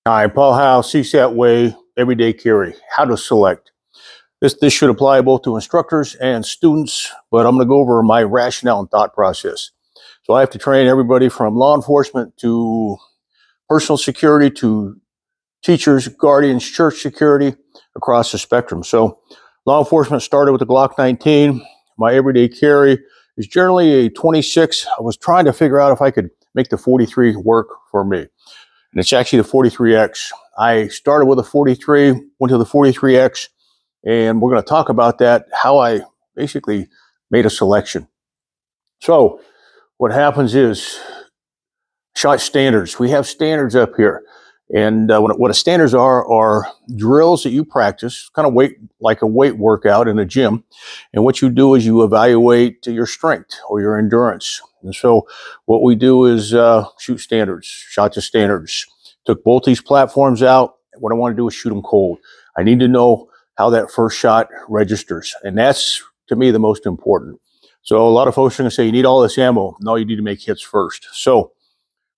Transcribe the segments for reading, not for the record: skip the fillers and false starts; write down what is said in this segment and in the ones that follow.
Hi, Paul Howe, CSAT Way, Everyday Carry, how to select. This should apply both to instructors and students, but I'm going to go over my rationale and thought process. So I have to train everybody from law enforcement to personal security to teachers, guardians, church security across the spectrum. So law enforcement started with the Glock 19. My everyday carry is generally a 26. I was trying to figure out if I could make the 43 work for me. And it's actually the 43X. I started with a 43, went to the 43X, and we're going to talk about that, how I basically made a selection. So what happens is shot standards. We have standards up here. And what standards are drills that you practice, kind of like a weight workout in a gym. And what you do is you evaluate your strength or your endurance. And so what we do is shoot standards, shot to standards. Took both these platforms out. What I want to do is shoot them cold. I need to know how that first shot registers. And that's, to me, the most important. So a lot of folks are going to say, you need all this ammo. No, you need to make hits first. So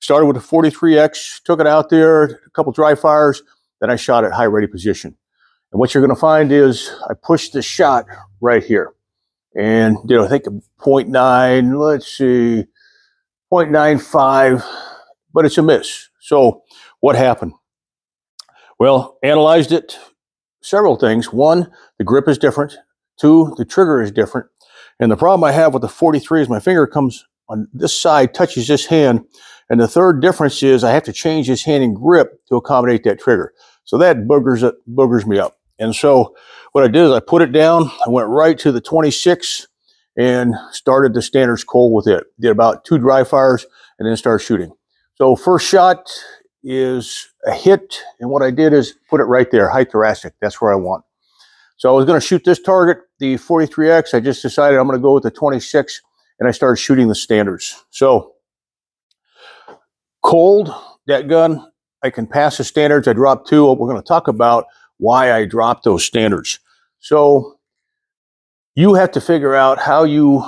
started with the 43X, took it out there, a couple dry fires, then I shot at high ready position. And what you're going to find is I pushed the shot right here. And I think a 0.9, let's see, 0.95, but it's a miss. So what happened? Well, analyzed it, several things. One, the grip is different. Two, the trigger is different. And the problem I have with the 43 is my finger comes on this side, touches this hand. And the third difference is I have to change this hand and grip to accommodate that trigger. So that boogers me up. And so what I did is I put it down. I went right to the 26 and started the standards cold with it. Did about 2 dry fires and then started shooting. So first shot is a hit. And what I did is put it right there, high thoracic. That's where I want. So I was going to shoot this target, the 43X. I just decided I'm going to go with the 26 and I started shooting the standards. So cold, that gun, I can pass the standards. I dropped 2. We're going to talk about why I dropped those standards. So you have to figure out how you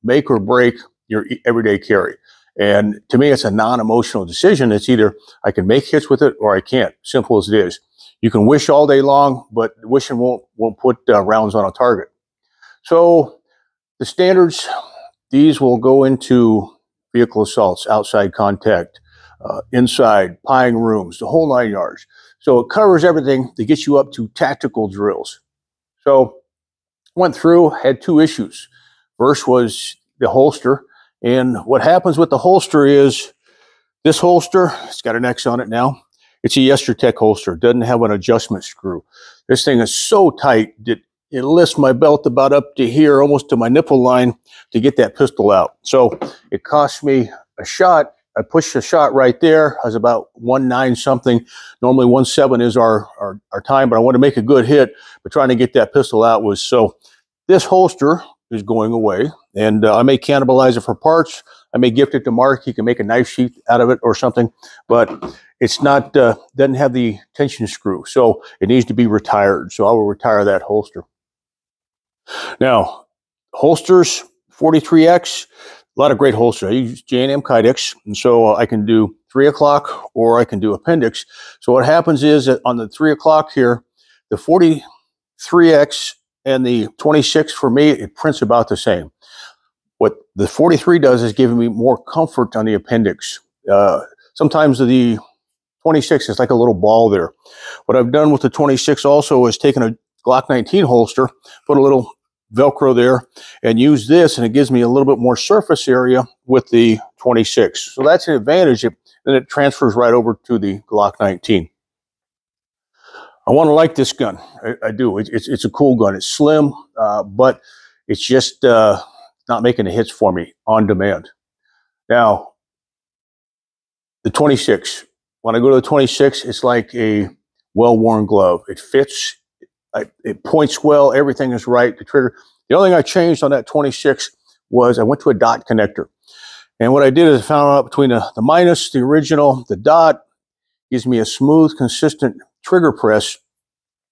make or break your everyday carry. And to me, it's a non-emotional decision. It's either I can make hits with it or I can't. Simple as it is. You can wish all day long, but wishing won't put rounds on a target. So the standards, these will go into vehicle assaults, outside contact, inside, pieing rooms, the whole 9 yards. So it covers everything to get you up to tactical drills. So went through, had 2 issues. First was the holster. And what happens with the holster is this holster, it's got an X on it now. It's a Yestertech holster. It doesn't have an adjustment screw. This thing is so tight that it lifts my belt about up to here, almost to my nipple line to get that pistol out. So it cost me a shot. I pushed a shot right there. I was about 1.9 something. Normally 1.7 is our time, but I wanted to make a good hit. But trying to get that pistol out was so. This holster is going away, and I may cannibalize it for parts. I may gift it to Mark. He can make a knife sheath out of it or something, but it's not, doesn't have the tension screw. So it needs to be retired. So I will retire that holster. Now, holsters, 43X, a lot of great holsters. I use J&M Kydex, and so I can do 3 o'clock or I can do appendix. So what happens is that on the 3 o'clock here, the 43X and the 26 for me, it prints about the same. What the 43 does is giving me more comfort on the appendix. Sometimes the 26 is like a little ball there. What I've done with the 26 also is taken a Glock 19 holster, put a little Velcro there, and use this, and it gives me a little bit more surface area with the 26. So that's an advantage, and it transfers right over to the Glock 19. I want to like this gun. I do. It's a cool gun. It's slim, but it's just not making the hits for me on demand. Now, the 26. When I go to the 26, it's like a well-worn glove. It fits. It points well. Everything is right. The trigger. The only thing I changed on that 26 was I went to a dot connector. And what I did is I found out between the minus, the original, the dot gives me a smooth, consistent trigger press.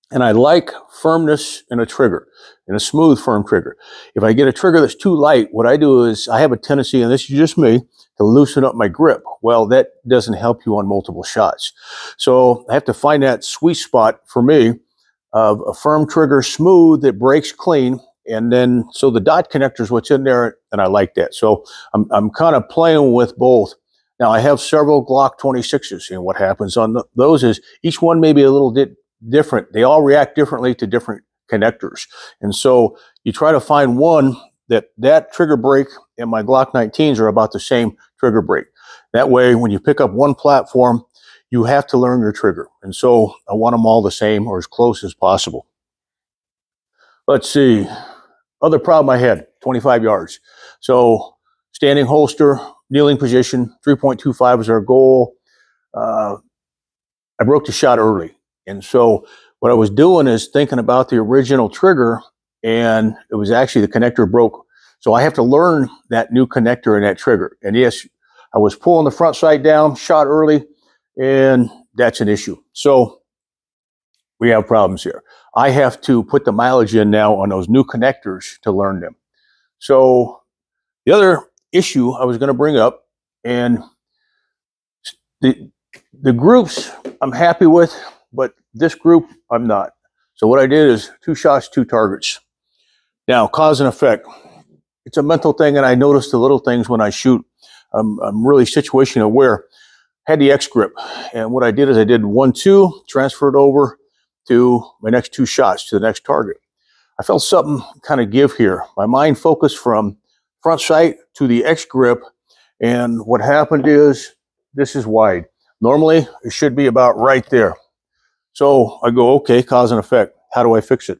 And I like firmness in a trigger, in a smooth, firm trigger. If I get a trigger that's too light, what I do is I have a tendency, and this is just me, to loosen up my grip. Well, that doesn't help you on multiple shots. So I have to find that sweet spot for me of a firm trigger, smooth, that breaks clean. And then, so the dot connector is what's in there, and I like that. So I'm kind of playing with both. Now, I have several Glock 26s, and what happens on those is each one may be a little bit different. They all react differently to different connectors. And so you try to find one that trigger break and my Glock 19s are about the same trigger break. That way, when you pick up one platform, you have to learn your trigger. And so I want them all the same or as close as possible. Let's see. Other problem I had, 25 yards. So standing holster, kneeling position, 3.25 is our goal. I broke the shot early. And so what I was doing is thinking about the original trigger, and it was actually the connector broke. So I have to learn that new connector and that trigger. And yes, I was pulling the front sight down, shot early, and that's an issue. So we have problems here. I have to put the mileage in now on those new connectors to learn them. So the other issue I was going to bring up, and the groups I'm happy with, but this group I'm not. So what I did is 2 shots, 2 targets. Now, cause and effect. It's a mental thing, and I notice the little things when I shoot. I'm really situation aware. Had the X grip, and what I did is I did 1-2, transferred over to my next 2 shots to the next target. I felt something kind of give here. My mind focused from front sight to the X grip, and what happened is this is wide. Normally, it should be about right there. So I go, okay, cause and effect. How do I fix it?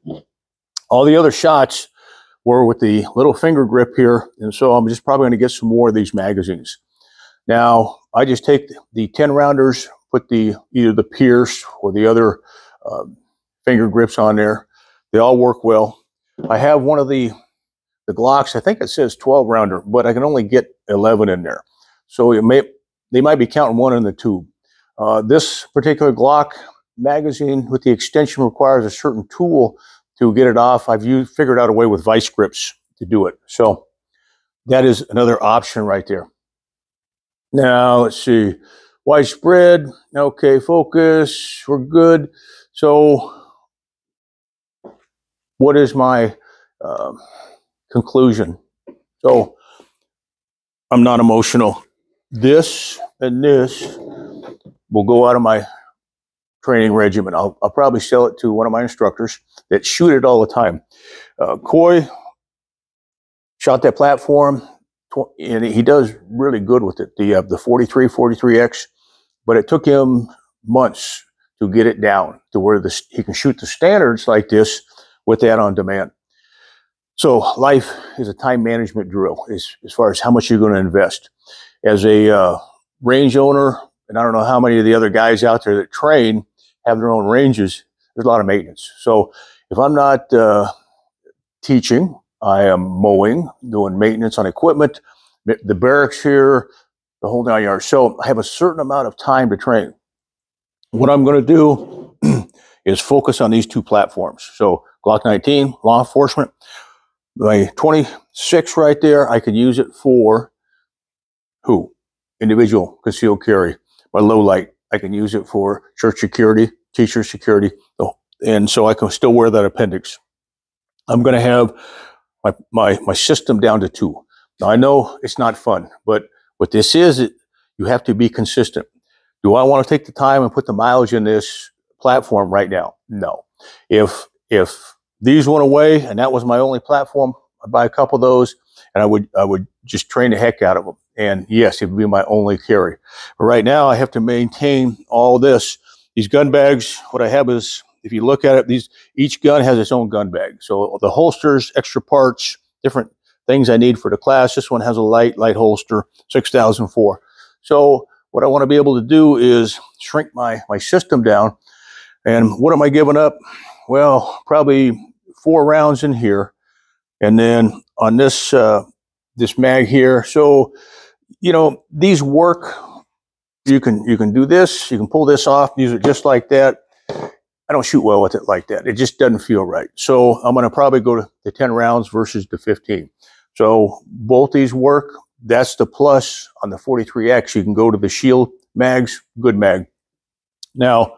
All the other shots were with the little finger grip here, and so I'm just probably going to get some more of these magazines. Now, I just take the 10 rounders, put either the Pierce or the other finger grips on there. They all work well. I have one of the Glocks, I think it says 12 rounder, but I can only get 11 in there. So they might be counting one in the tube. This particular Glock magazine with the extension requires a certain tool to get it off. I've figured out a way with vice grips to do it. So that is another option right there. Now, let's see. Widespread. Okay, focus. We're good. So what is my conclusion? So I'm not emotional. This and this will go out of my training regimen. I'll probably sell it to one of my instructors that shoot it all the time. Coy shot that platform, and he does really good with it. The 43X, but it took him months to get it down to where he can shoot the standards like this with that on demand. So life is a time management drill as far as how much you're going to invest. As a range owner, and I don't know how many of the other guys out there that train have their own ranges, there's a lot of maintenance. So if I'm not teaching, I am mowing, doing maintenance on equipment, the barracks here, the whole 9 yards. So I have a certain amount of time to train. What I'm going to do is focus on these 2 platforms. So Glock 19, law enforcement. My 26 right there, I can use it for individual concealed carry. My low light, I can use it for church security, teacher security. And so I can still wear that appendix. I'm going to have my system down to 2. Now, I know it's not fun, but what this is, you have to be consistent. Do I want to take the time and put the mileage in this platform right now? No. If these went away and that was my only platform, I'd buy a couple of those, and I would just train the heck out of them. And yes, it would be my only carry. But right now, I have to maintain all this. These gun bags, what I have is, if you look at it, each gun has its own gun bag. So the holsters, extra parts, different things I need for the class. This one has a light holster, 6004. So what I want to be able to do is shrink my system down. And what am I giving up? Well, probably 4 rounds in here. And then on this mag here. So, these work. You can do this. You can pull this off, use it just like that. I don't shoot well with it like that. It just doesn't feel right. So I'm going to probably go to the 10 rounds versus the 15. So both these work, that's the plus on the 43X. You can go to the Shield mags, good mag. Now,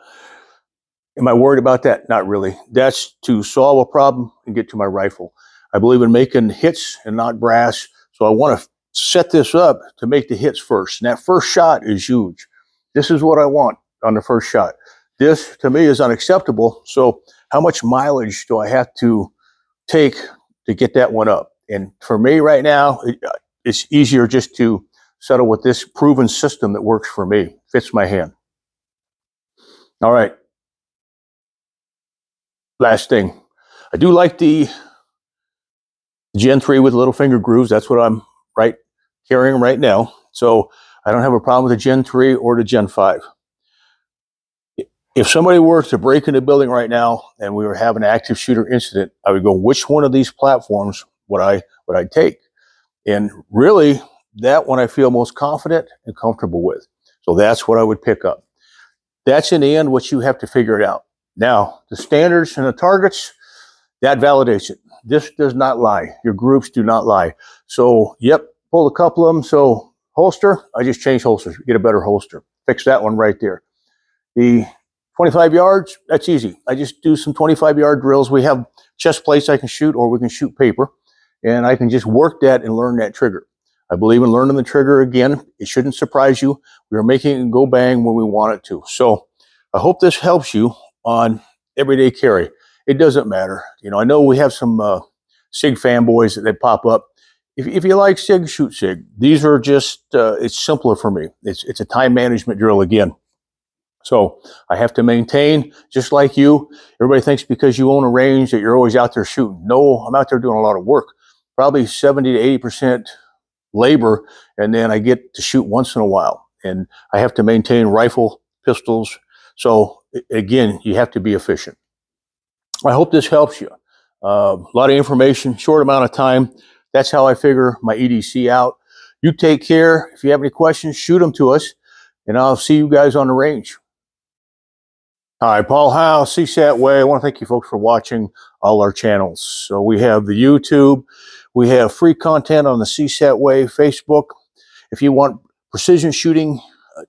am I worried about that? Not really. That's to solve a problem and get to my rifle. I believe in making hits and not brass, so I want to set this up to make the hits first. And that first shot is huge. This is what I want on the first shot. This, to me, is unacceptable. So how much mileage do I have to take to get that one up? And for me right now, it's easier just to settle with this proven system that works for me, fits my hand. All right. Last thing. I do like the Gen 3 with little finger grooves. That's what I'm carrying right now. So I don't have a problem with the Gen 3 or the Gen 5. If somebody were to break into a building right now and we were having an active shooter incident, I would go, which one of these platforms would I take? And really, that one I feel most confident and comfortable with. So that's what I would pick up. That's in the end what you have to figure it out. Now, the standards and the targets, that validates it. This does not lie. Your groups do not lie. So, yep, pulled a couple of them. So, holster, I just changed holsters. Get a better holster. Fix that one right there. The 25 yards, that's easy. I just do some 25-yard drills. We have chest plates I can shoot, or we can shoot paper. And I can just work that and learn that trigger. I believe in learning the trigger again. It shouldn't surprise you. We are making it go bang when we want it to. So I hope this helps you on everyday carry. It doesn't matter. You know, I know we have some SIG fanboys that pop up. If you like SIG, shoot SIG. These are just, it's simpler for me. It's a time management drill again. So I have to maintain, just like you. Everybody thinks because you own a range that you're always out there shooting. No, I'm out there doing a lot of work. Probably 70 to 80% labor, and then I get to shoot once in a while. And I have to maintain rifle, pistols. So again, you have to be efficient. I hope this helps you. A lot of information, short amount of time. That's how I figure my EDC out. You take care. If you have any questions, shoot them to us, and I'll see you guys on the range. Hi, Paul Howe, CSAT Way. I want to thank you folks for watching all our channels. So we have the YouTube. We have free content on the CSAT Way Facebook. If you want precision shooting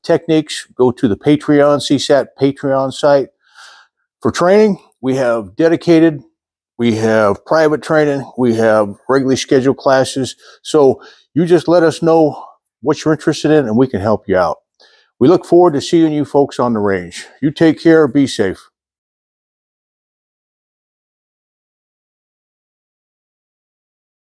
techniques, go to the Patreon, CSAT Patreon site. For training, we have dedicated, we have private training, we have regularly scheduled classes. So you just let us know what you're interested in and we can help you out. We look forward to seeing you folks on the range. You take care, be safe.